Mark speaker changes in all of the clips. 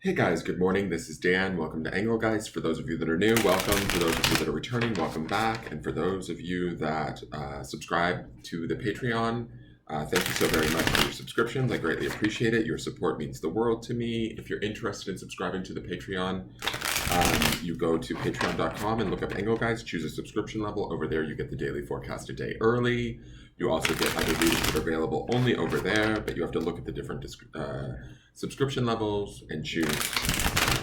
Speaker 1: Hey guys, good morning. This is Dan. Welcome to Engelgeist. For those of you that are new, welcome. For those of you that are returning, welcome back. And for those of you that subscribe to the Patreon, thank you so very much for your subscriptions. I greatly appreciate it. Your support means the world to me. If you're interested in subscribing to the Patreon, you go to patreon.com and look up Engelgeist, choose a subscription level. Over there, you get the daily forecast a day early. You also get other readings that are available only over there, but you have to look at the different subscription levels and choose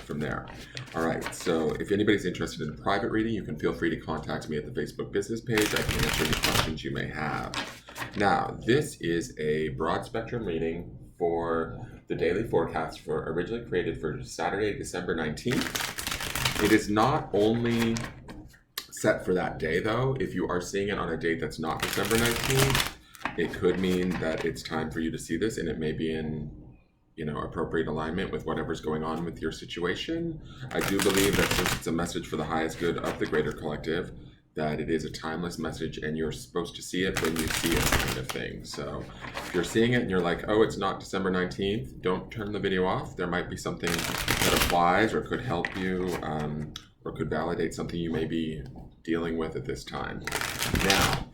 Speaker 1: from there. All right, so if anybody's interested in a private reading, you can feel free to contact me at the Facebook business page. I can answer any questions you may have. Now, this is a broad spectrum reading for the daily forecast for originally created for Saturday, December 19th. It is not only set for that day, though. If you are seeing it on a date that's not December 19th, it could mean that it's time for you to see this, and it may be in appropriate alignment with whatever's going on with your situation. I do believe that since it's a message for the highest good of the greater collective, that it is a timeless message and you're supposed to see it when you see it, kind of thing. So if you're seeing it and you're like, oh, it's not December 19th, don't turn the video off. There might be something that applies or could help you or could validate something you may be dealing with at this time. Now,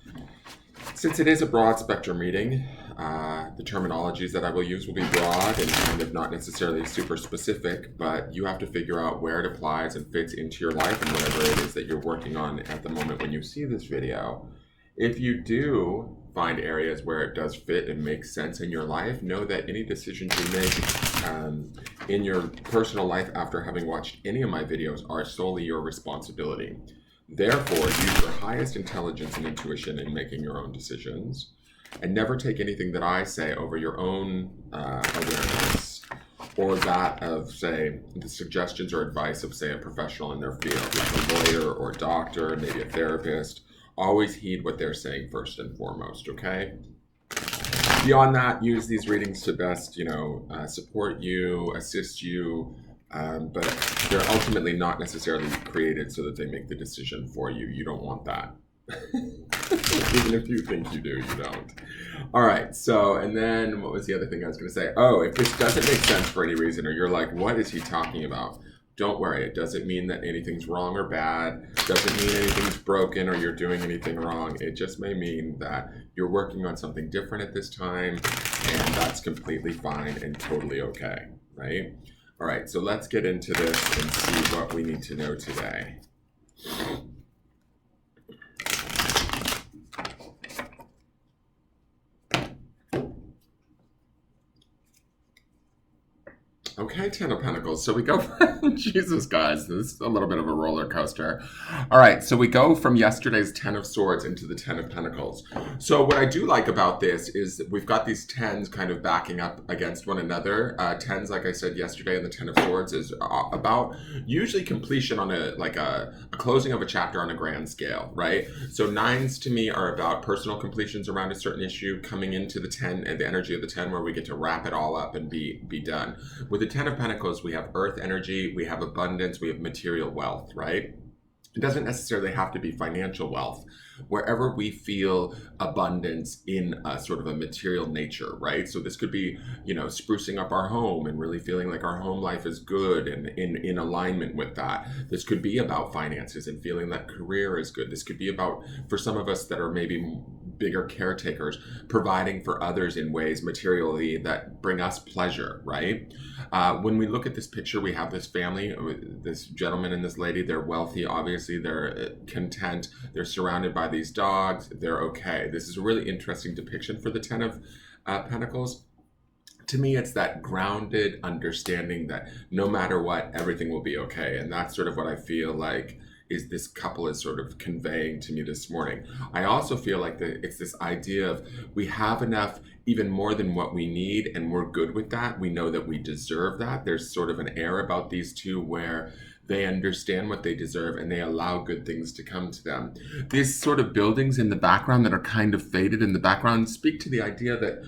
Speaker 1: since it is a broad spectrum reading, the terminologies that I will use will be broad and kind of not necessarily super specific, but you have to figure out where it applies and fits into your life and whatever it is that you're working on at the moment when you see this video. If you do find areas where it does fit and makes sense in your life, know that any decisions you make in your personal life after having watched any of my videos are solely your responsibility. Therefore, use your highest intelligence and intuition in making your own decisions, and never take anything that I say over your own awareness or that of, say, the suggestions or advice of, say, a professional in their field, like a lawyer or a doctor, maybe a therapist. Always heed what they're saying first and foremost, okay? Beyond that, use these readings to best, support you, assist you, but they're ultimately not necessarily created so that they make the decision for you. You don't want that. Even if you think you do, you don't. All right, so, and then what was the other thing I was going to say? Oh, if this doesn't make sense for any reason, or you're like, what is he talking about? Don't worry. It doesn't mean that anything's wrong or bad. Doesn't mean anything's broken or you're doing anything wrong. It just may mean that you're working on something different at this time, and that's completely fine and totally okay, right? All right, so let's get into this and see what we need to know today. Okay, Ten of Pentacles. So we go from, Jesus, guys, this is a little bit of a roller coaster. All right, so we go from yesterday's Ten of Swords into the Ten of Pentacles. So what I do like about this is that we've got these tens kind of backing up against one another. Tens, like I said yesterday, and the Ten of Swords is about usually completion on a closing of a chapter on a grand scale, right? So nines to me are about personal completions around a certain issue, coming into the 10 and the energy of the 10 where we get to wrap it all up and be done. With the Ten of Pentacles, we have earth energy, we have abundance, we have material wealth, right? It doesn't necessarily have to be financial wealth. Wherever we feel abundance in a sort of a material nature, right? So this could be, sprucing up our home and really feeling like our home life is good and in alignment with that. This could be about finances and feeling that career is good. This could be about, for some of us that are maybe bigger caretakers, providing for others in ways materially that bring us pleasure, right? When we look at this picture, we have this family, this gentleman and this lady. They're wealthy, obviously. They're content. They're surrounded by these dogs. They're okay. This is a really interesting depiction for the Ten of Pentacles. To me, it's that grounded understanding that no matter what, everything will be okay. And that's sort of what I feel like is this couple is sort of conveying to me this morning. I also feel like it's this idea of we have enough, even more than what we need, and we're good with that. We know that we deserve that. There's sort of an air about these two where they understand what they deserve and they allow good things to come to them. These sort of buildings in the background that are kind of faded in the background speak to the idea that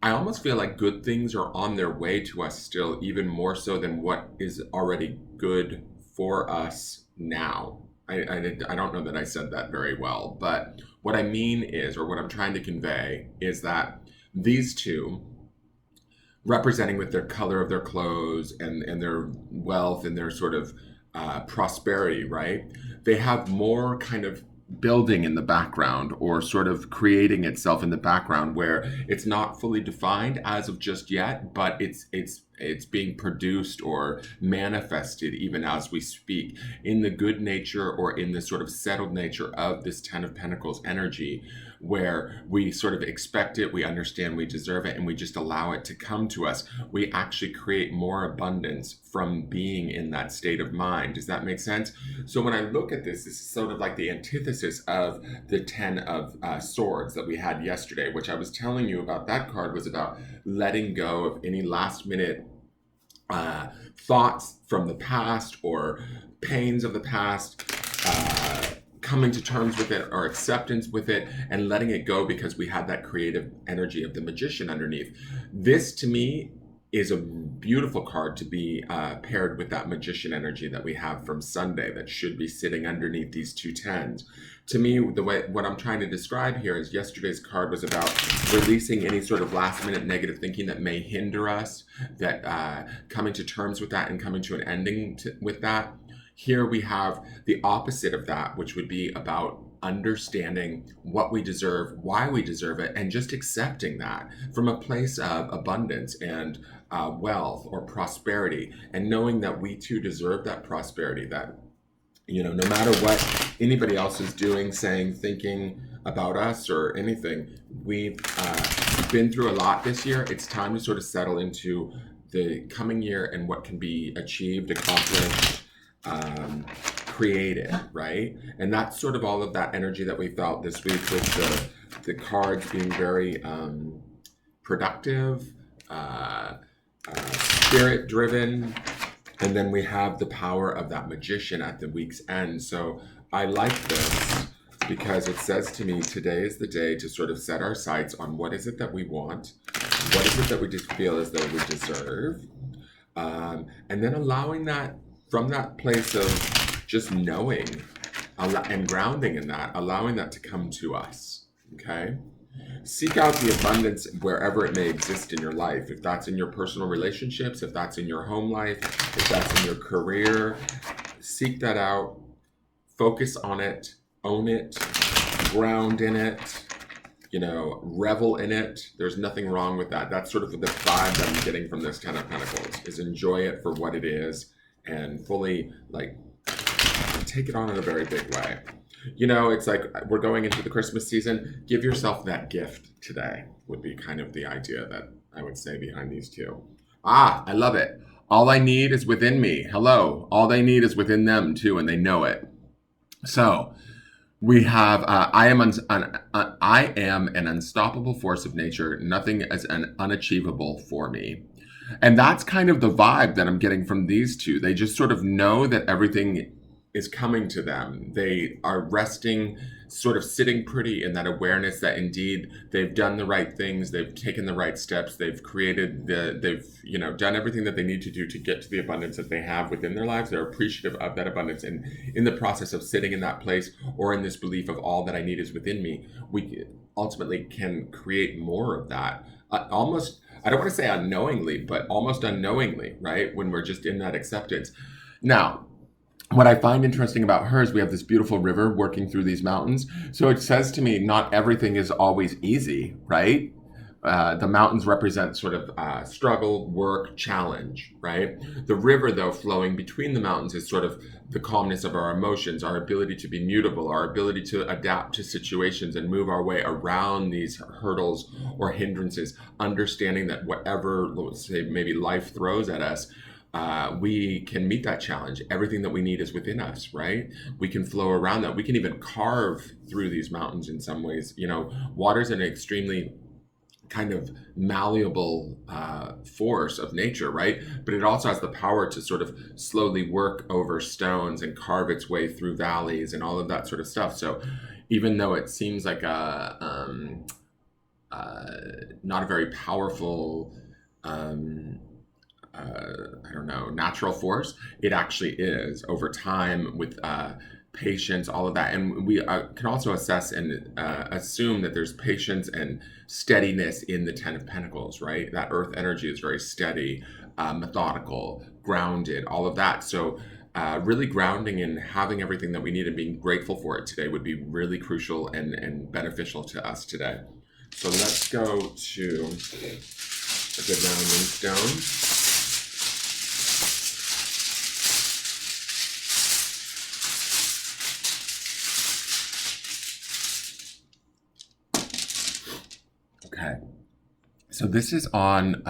Speaker 1: I almost feel like good things are on their way to us still, even more so than what is already good for us now. I don't know that I said that very well, but what I mean is, or what I'm trying to convey is that these two representing with their color of their clothes and their wealth and their sort of prosperity, right? They have more kind of building in the background or sort of creating itself in the background where it's not fully defined as of just yet, but it's being produced or manifested even as we speak in the good nature or in the sort of settled nature of this 10 of Pentacles energy, where we sort of expect it, we understand we deserve it, and we just allow it to come to us. We actually create more abundance from being in that state of mind. Does that make sense? So when I look at this, this is sort of like the antithesis of the 10 of Swords that we had yesterday, which I was telling you about. That card was about letting go of any last minute thoughts from the past or pains of the past, coming to terms with it or acceptance with it and letting it go because we had that creative energy of the Magician underneath. This to me is a beautiful card to be paired with that Magician energy that we have from Sunday that should be sitting underneath these two tens. To me, the way what I'm trying to describe here is yesterday's card was about releasing any sort of last minute negative thinking that may hinder us, that coming to terms with that and coming to an ending with that. Here we have the opposite of that, which would be about understanding what we deserve, why we deserve it, and just accepting that from a place of abundance and wealth or prosperity, and knowing that we too deserve that prosperity, that, you know, no matter what anybody else is doing, saying, thinking about us or anything, we've been through a lot this year. It's time to sort of settle into the coming year and what can be achieved, accomplished, created, right? And that's sort of all of that energy that we felt this week with the cards being very productive, spirit driven, and then we have the power of that Magician at the week's end. So I like this because it says to me, today is the day to sort of set our sights on what is it that we want, what is it that we just feel as though we deserve, and then allowing that from that place of just knowing and grounding in that, allowing that to come to us, okay? Seek out the abundance wherever it may exist in your life. If that's in your personal relationships, if that's in your home life, if that's in your career, seek that out, focus on it, own it, ground in it, you know, revel in it. There's nothing wrong with that. That's sort of the vibe that I'm getting from this 10 of Pentacles, is enjoy it for what it is and fully, like, take it on in a very big way. You know, it's like we're going into the Christmas season. Give yourself that gift today would be kind of the idea that I would say behind these two. Ah, I love it. All I need is within me. Hello. All they need is within them too, and they know it. So we have, I am an unstoppable force of nature. Nothing is unachievable for me. And that's kind of the vibe that I'm getting from these two. They just sort of know that everything is coming to them. They are resting, sort of sitting pretty in that awareness that indeed they've done the right things, they've taken the right steps, they've created they've, you know, done everything that they need to do to get to the abundance that they have within their lives. They're appreciative of that abundance. And in the process of sitting in that place or in this belief of all that I need is within me, we ultimately can create more of that. Almost, I don't want to say unknowingly, but almost unknowingly, right? When we're just in that acceptance. Now, what I find interesting about her is we have this beautiful river working through these mountains. So it says to me, not everything is always easy, right? The mountains represent sort of struggle, work, challenge, right? The river, though, flowing between the mountains is sort of the calmness of our emotions, our ability to be mutable, our ability to adapt to situations and move our way around these hurdles or hindrances, understanding that whatever, let's say, maybe life throws at us, we can meet that challenge. Everything that we need is within us, right? We can flow around that. We can even carve through these mountains in some ways. You know, water's an extremely kind of malleable force of nature, right? But it also has the power to sort of slowly work over stones and carve its way through valleys and all of that sort of stuff. So even though it seems like not a very powerful I don't know, natural force. It actually is over time with patience, all of that. And we can also assess and assume that there's patience and steadiness in the Ten of Pentacles, right? That earth energy is very steady, methodical, grounded, all of that. So really grounding and having everything that we need and being grateful for it today would be really crucial and beneficial to us today. So let's go to a good rounding stone. Okay, so this is on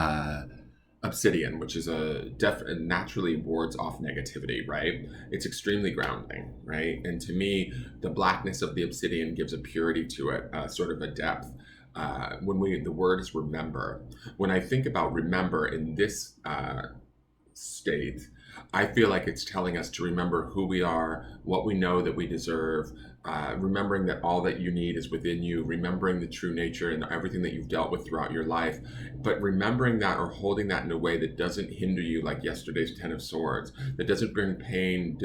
Speaker 1: obsidian, which is naturally wards off negativity, right? It's extremely grounding, right? And to me, the blackness of the obsidian gives a purity to it, sort of a depth. The word is remember. When I think about remember in this state, I feel like it's telling us to remember who we are, what we know that we deserve, remembering that all that you need is within you, remembering the true nature and everything that you've dealt with throughout your life, but remembering that or holding that in a way that doesn't hinder you like yesterday's Ten of Swords, that doesn't bring pain,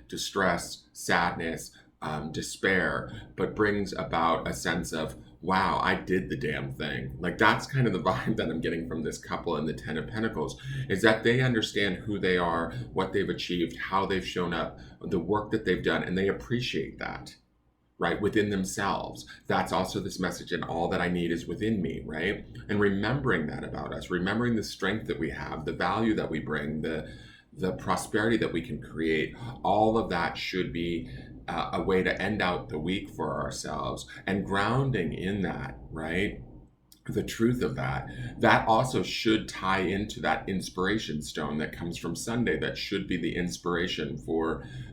Speaker 1: distress, sadness, despair, but brings about a sense of, wow, I did the damn thing. Like that's kind of the vibe that I'm getting from this couple and the Ten of Pentacles, is that they understand who they are, what they've achieved, how they've shown up, the work that they've done, and they appreciate that, right, within themselves. That's also this message, and all that I need is within me, right? And remembering that about us, remembering the strength that we have, the value that we bring, the prosperity that we can create, all of that should be a way to end out the week for ourselves, and grounding in that, right? The truth of that also should tie into that inspiration stone that comes from Sunday. That should be the inspiration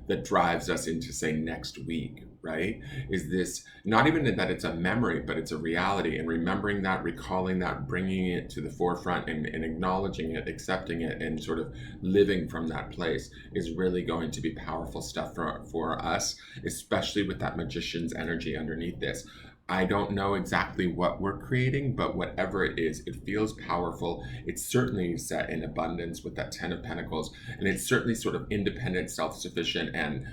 Speaker 1: that drives us into, say, next week, right? Is this not even that it's a memory, but it's a reality, and remembering that, recalling that, bringing it to the forefront and acknowledging it, accepting it, and sort of living from that place is really going to be powerful stuff for us, especially with that magician's energy underneath this. I don't know exactly what we're creating, but whatever it is, it feels powerful. It's certainly set in abundance with that Ten of Pentacles, and it's certainly sort of independent, self-sufficient, and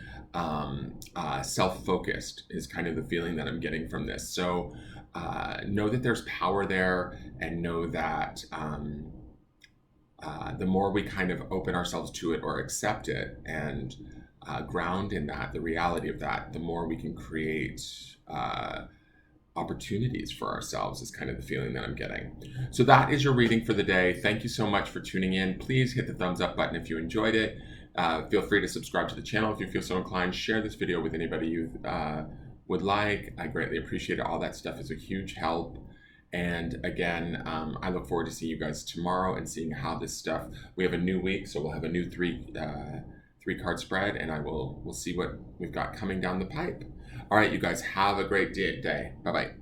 Speaker 1: self-focused is kind of the feeling that I'm getting from this. So know that there's power there, and know that the more we kind of open ourselves to it or accept it and ground in that, the reality of that, the more we can create opportunities for ourselves is kind of the feeling that I'm getting. So that is your reading for the day. Thank you so much for tuning in. Please hit the thumbs up button if you enjoyed it. Feel free to subscribe to the channel if you feel so inclined. Share this video with anybody you would like. I greatly appreciate it. All that stuff is a huge help. And again, I look forward to seeing you guys tomorrow and seeing how this stuff, we have a new week, so we'll have a new three card spread, and we'll see what we've got coming down the pipe. All right, you guys have a great day. Bye-bye.